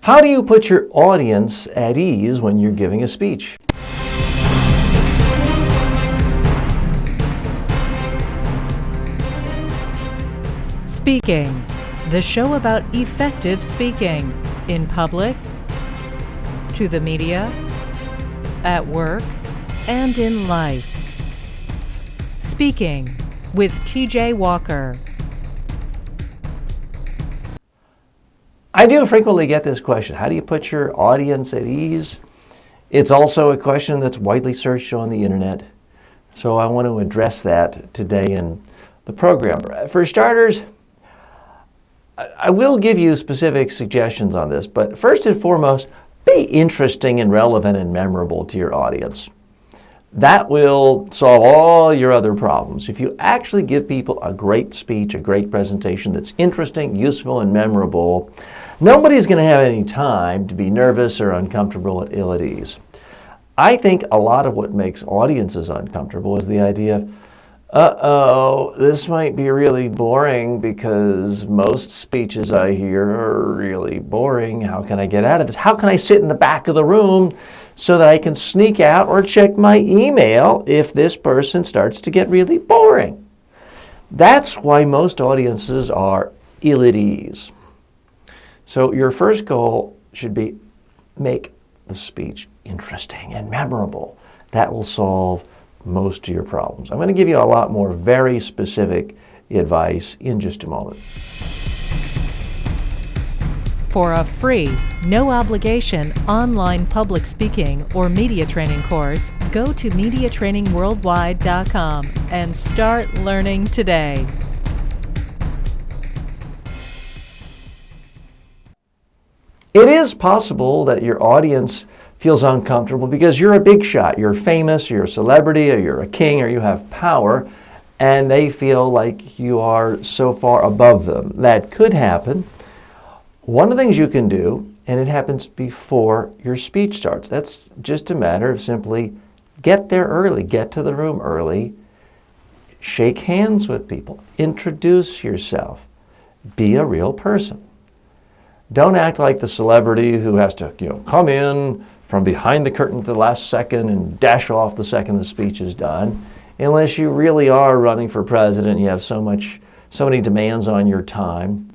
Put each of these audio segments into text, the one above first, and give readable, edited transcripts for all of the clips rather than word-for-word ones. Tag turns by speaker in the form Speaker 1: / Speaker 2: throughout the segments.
Speaker 1: How do you put your audience at ease when you're giving a speech?
Speaker 2: Speaking, the show about effective speaking in public, to the media, at work, and in life. Speaking with TJ Walker.
Speaker 1: I do frequently get this question. How do you put your audience at ease? It's also a question that's widely searched on the internet. So I want to address that today in the program. For starters, I will give you specific suggestions on this, but first and foremost, be interesting and relevant and memorable to your audience. That will solve all your other problems. If you actually give people a great speech, a great presentation that's interesting, useful, and memorable, nobody's going to have any time to be nervous or uncomfortable or ill at ease. I think a lot of what makes audiences uncomfortable is the idea of, this might be really boring because most speeches I hear are really boring. How can I get out of this? How can I sit in the back of the room so that I can sneak out or check my email if this person starts to get really boring? That's why most audiences are ill at ease. So your first goal should be make the speech interesting and memorable. That will solve most of your problems. I'm going to give you a lot more very specific advice in just a moment.
Speaker 2: For a free, no obligation online public speaking or media training course, go to mediatrainingworldwide.com and start learning today.
Speaker 1: It is possible that your audience feels uncomfortable because you're a big shot, you're famous, you're a celebrity, or you're a king, or you have power, and they feel like you are so far above them. That could happen. One of the things you can do, and it happens before your speech starts, that's just a matter of simply get there early, get to the room early, shake hands with people, introduce yourself, be a real person. Don't act like the celebrity who has to, come in from behind the curtain at the last second and dash off the second the speech is done. Unless you really are running for president, you have so many demands on your time,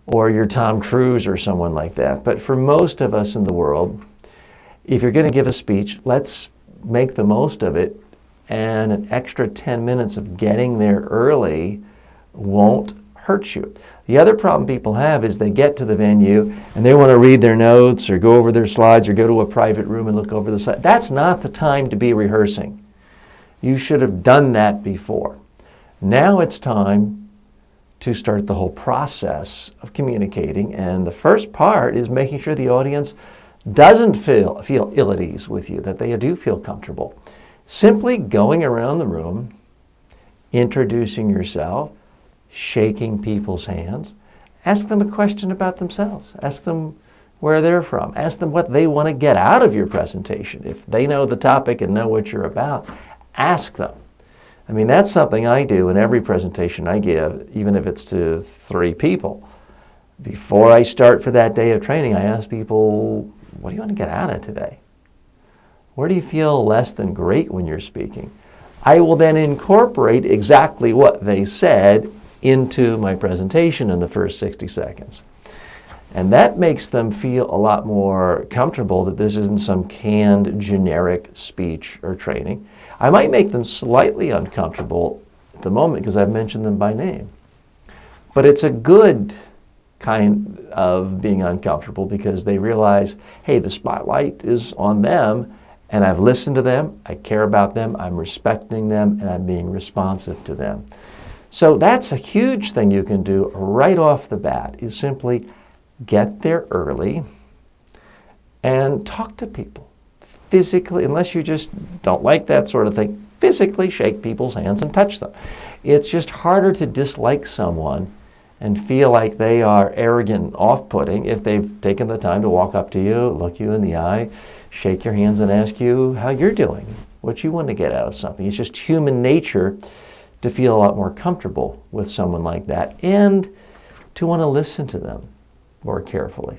Speaker 1: or you're Tom Cruise or someone like that. But for most of us in the world, if you're going to give a speech, let's make the most of it, and an extra 10 minutes of getting there early won't hurt you. The other problem people have is they get to the venue and they want to read their notes or go over their slides or go to a private room and look over the slides. That's not the time to be rehearsing. You should have done that before. Now it's time to start the whole process of communicating, and the first part is making sure the audience doesn't feel ill at ease with you, that they do feel comfortable. Simply going around the room, introducing yourself, shaking people's hands, ask them a question about themselves, ask them where they're from, ask them what they want to get out of your presentation. If they know the topic and know what you're about, ask them. I mean, that's something I do in every presentation I give, even if it's to 3 people. Before I start for that day of training, I ask people, what do you want to get out of today? Where do you feel less than great when you're speaking? I will then incorporate exactly what they said into my presentation in the first 60 seconds. And that makes them feel a lot more comfortable that this isn't some canned, generic speech or training. I might make them slightly uncomfortable at the moment because I've mentioned them by name. But it's a good kind of being uncomfortable because they realize, hey, the spotlight is on them, and I've listened to them, I care about them, I'm respecting them, and I'm being responsive to them. So that's a huge thing you can do right off the bat, is simply get there early and talk to people physically, unless you just don't like that sort of thing, physically shake people's hands and touch them. It's just harder to dislike someone and feel like they are arrogant and off-putting if they've taken the time to walk up to you, look you in the eye, shake your hands and ask you how you're doing, what you want to get out of something. It's just human nature to feel a lot more comfortable with someone like that and to want to listen to them more carefully.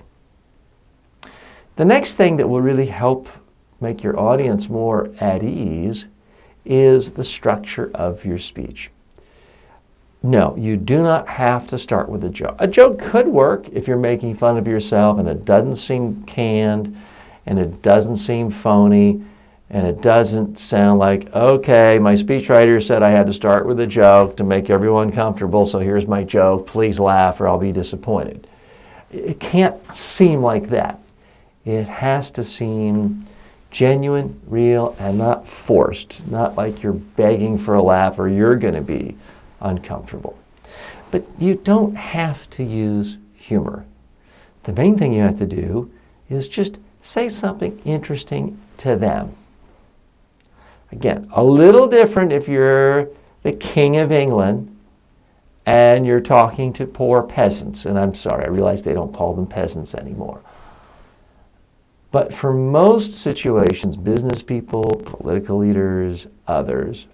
Speaker 1: The next thing that will really help make your audience more at ease is the structure of your speech. No, you do not have to start with a joke. A joke could work if you're making fun of yourself and it doesn't seem canned and it doesn't seem phony and it doesn't sound like, okay, my speechwriter said I had to start with a joke to make everyone comfortable, so here's my joke, please laugh or I'll be disappointed. It can't seem like that. It has to seem genuine, real, and not forced, not like you're begging for a laugh or you're going to be uncomfortable. But you don't have to use humor. The main thing you have to do is just say something interesting to them. Again, a little different if you're the King of England and you're talking to poor peasants. And I'm sorry, I realize they don't call them peasants anymore. But for most situations, business people, political leaders, others,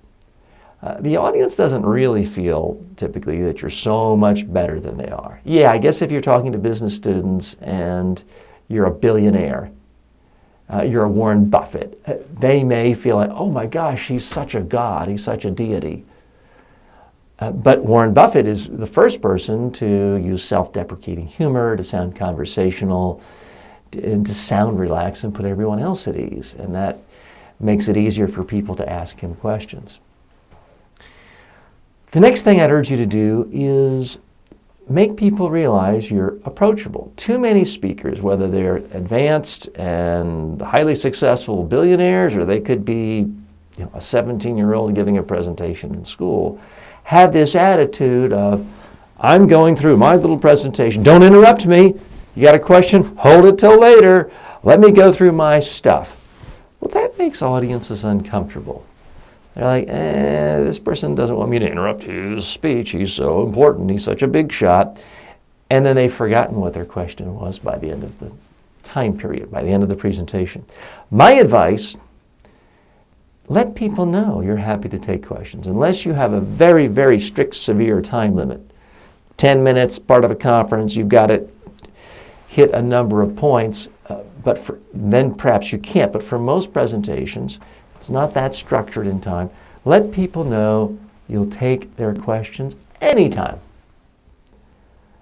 Speaker 1: the audience doesn't really feel typically that you're so much better than they are. Yeah, I guess if you're talking to business students and you're a billionaire, you're a Warren Buffett, they may feel like, oh my gosh, he's such a god, he's such a deity. But Warren Buffett is the first person to use self-deprecating humor, to sound conversational, and to sound relaxed and put everyone else at ease. And that makes it easier for people to ask him questions. The next thing I'd urge you to do is make people realize you're approachable. Too many speakers, whether they're advanced and highly successful billionaires, or they could be a 17-year-old giving a presentation in school, have this attitude of, I'm going through my little presentation, don't interrupt me. You got a question? Hold it till later. Let me go through my stuff. Well, that makes audiences uncomfortable. They're like, this person doesn't want me to interrupt his speech. He's so important. He's such a big shot. And then they've forgotten what their question was by the end of the time period, by the end of the presentation. My advice, let people know you're happy to take questions, unless you have a very, very strict, severe time limit. 10 minutes, part of a conference, you've got to hit a number of points, then perhaps you can't. But for most presentations, it's not that structured in time. Let people know you'll take their questions anytime.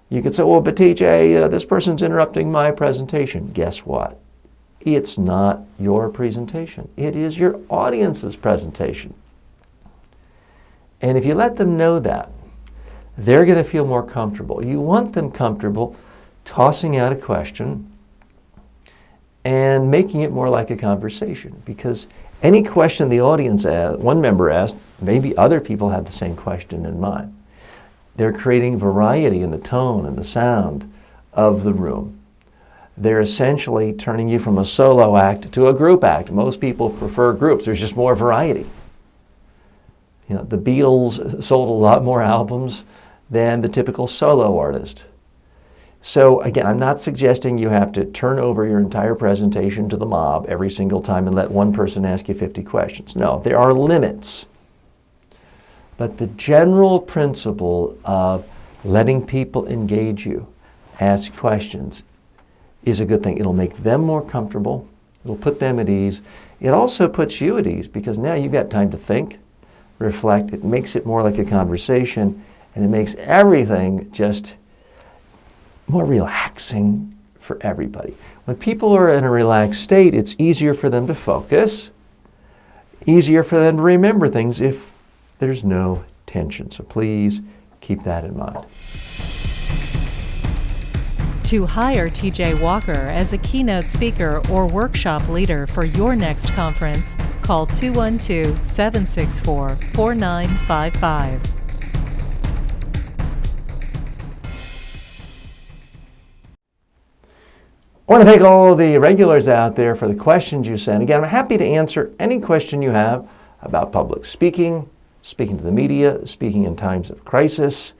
Speaker 1: You could say, well, but TJ, this person's interrupting my presentation. Guess what? It's not your presentation. It is your audience's presentation. And if you let them know that, they're going to feel more comfortable. You want them comfortable tossing out a question and making it more like a conversation, because any question the audience asked, one member asked, maybe other people have the same question in mind. They're creating variety in the tone and the sound of the room. They're essentially turning you from a solo act to a group act. Most people prefer groups. There's just more variety. The Beatles sold a lot more albums than the typical solo artist. So again, I'm not suggesting you have to turn over your entire presentation to the mob every single time and let one person ask you 50 questions. No, there are limits. But the general principle of letting people engage you, ask questions, is a good thing. It'll make them more comfortable. It'll put them at ease. It also puts you at ease because now you've got time to think, reflect. It makes it more like a conversation, and it makes everything just more relaxing for everybody. When people are in a relaxed state, it's easier for them to focus, easier for them to remember things if there's no tension. So please keep that in mind.
Speaker 2: To hire TJ Walker as a keynote speaker or workshop leader for your next conference, call 212-764-4955.
Speaker 1: I want to thank all the regulars out there for the questions you sent. Again, I'm happy to answer any question you have about public speaking, speaking to the media, speaking in times of crisis.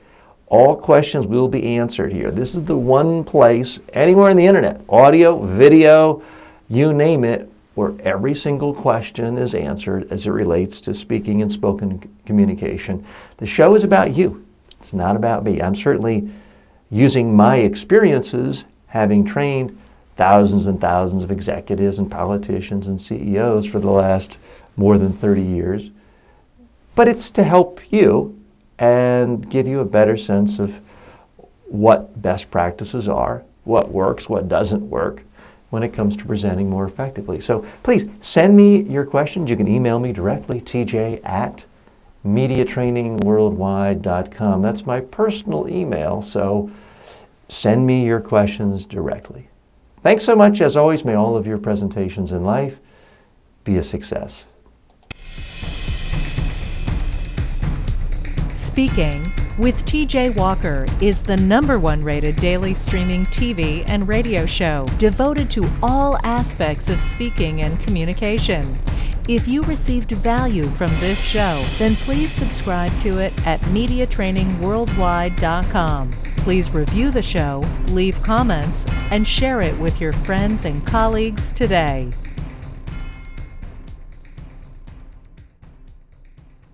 Speaker 1: All questions will be answered here. This is the one place anywhere on the internet, audio, video, you name it, where every single question is answered as it relates to speaking and spoken communication. The show is about you. It's not about me. I'm certainly using my experiences, having trained thousands and thousands of executives and politicians and CEOs for the last more than 30 years. But it's to help you and give you a better sense of what best practices are, what works, what doesn't work when it comes to presenting more effectively. So please send me your questions. You can email me directly, tj@mediatrainingworldwide.com. That's my personal email, so send me your questions directly. Thanks so much. As always, may all of your presentations in life be a success.
Speaker 2: Speaking with TJ Walker is the #1 rated daily streaming TV and radio show devoted to all aspects of speaking and communication. If you received value from this show, then please subscribe to it at mediatrainingworldwide.com. Please review the show, leave comments, and share it with your friends and colleagues today.